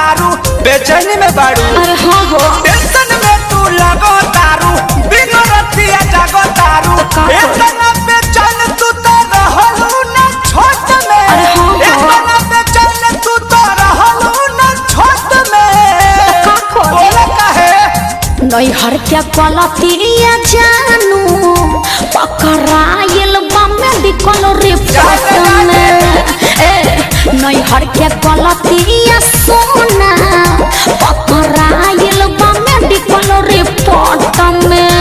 तारू बेचैनी में बाड़ू। अरे हाँ हो टेंशन में तू लगो तारू बिनो रतिया जागो तारू। इतना बेचैन तू तो रहलू ना छोट में। इतना बेचैन तू तो रहलू ना छोट में। बोला काहे नैहर के पलतिया जानू पकड़ाइल बा मेडिकल रिपोर्ट में। नैहर के पलतिया सोना पकड़ाइल बा मेडिकल रिपोर्ट में।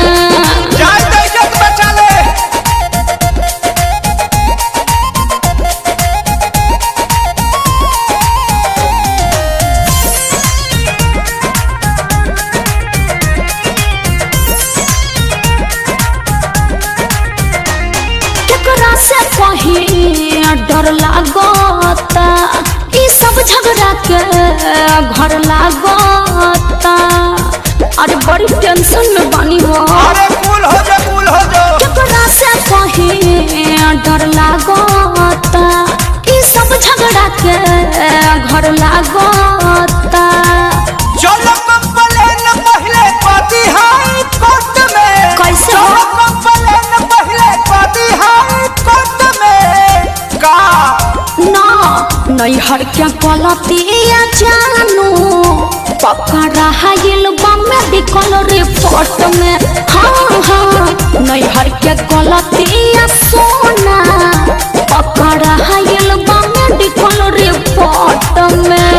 से कहीं डर लागता ई सब झगड़ा के घर लागता। अरे बड़ी टेंशन में बानी हो। अरे कूल हो जा कूल हो जा। केकरा से कहीं डर लागता ई सब झगड़ा के घर लागता। चलो कंप्लेन पहले पाती हाई कोर्ट में। कैसे चलो कंप्लेन पहले पाती हाई कोर्ट में। का ना नैहर के पलतिया जानू पकड़ाइल बा मेडिकल रिपोर्ट में। हाँ हाँ नैहर के पलतिया सोना पकड़ाइल बा मेडिकल रिपोर्ट में।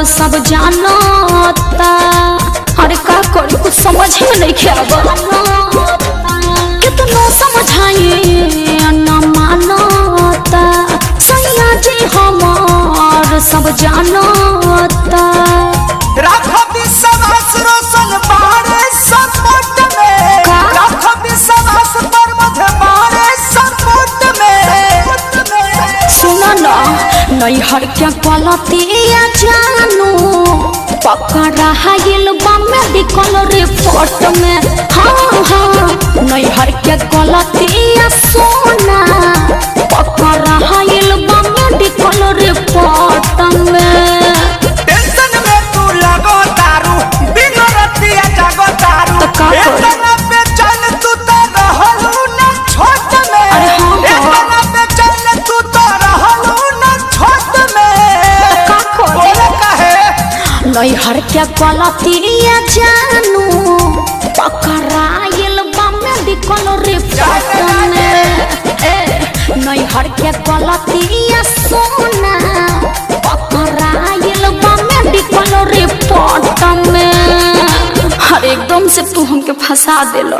सब जानता अरे का करी कुछ समझ में नहीं खेबा। कितना समझाइए न मानता सैया जी हमार सब जानता। राखो विश्वास रोशन बारे सपोर्ट में। राखो विश्वास पर मध्य बारे सपोर्ट में। सुना ना नैहर के पलतिया जानू पकड़ाइल बा मेडिकल रिपोर्ट में। हाँ हाँ नैहर के पलतिया सोना पकड़ाइल बा मेडिकल रिपोर्ट में। टेंशन में तू लगो तारू बिनो रतिया जागो तारू। इतना बेचैन तू तो रहलू ना छोट में। इतना बेचैन तू तो रहलू ना छोट में। बोला काहे नैहर के पलतिया जानू पकड़ाइल बा मेडिकल रिपोर्ट में। नैहर के पलतिया सोना पकड़ाइल बा मेडिकल रिपोर्ट में। हर एकदम से तू हमके फंसा देलो।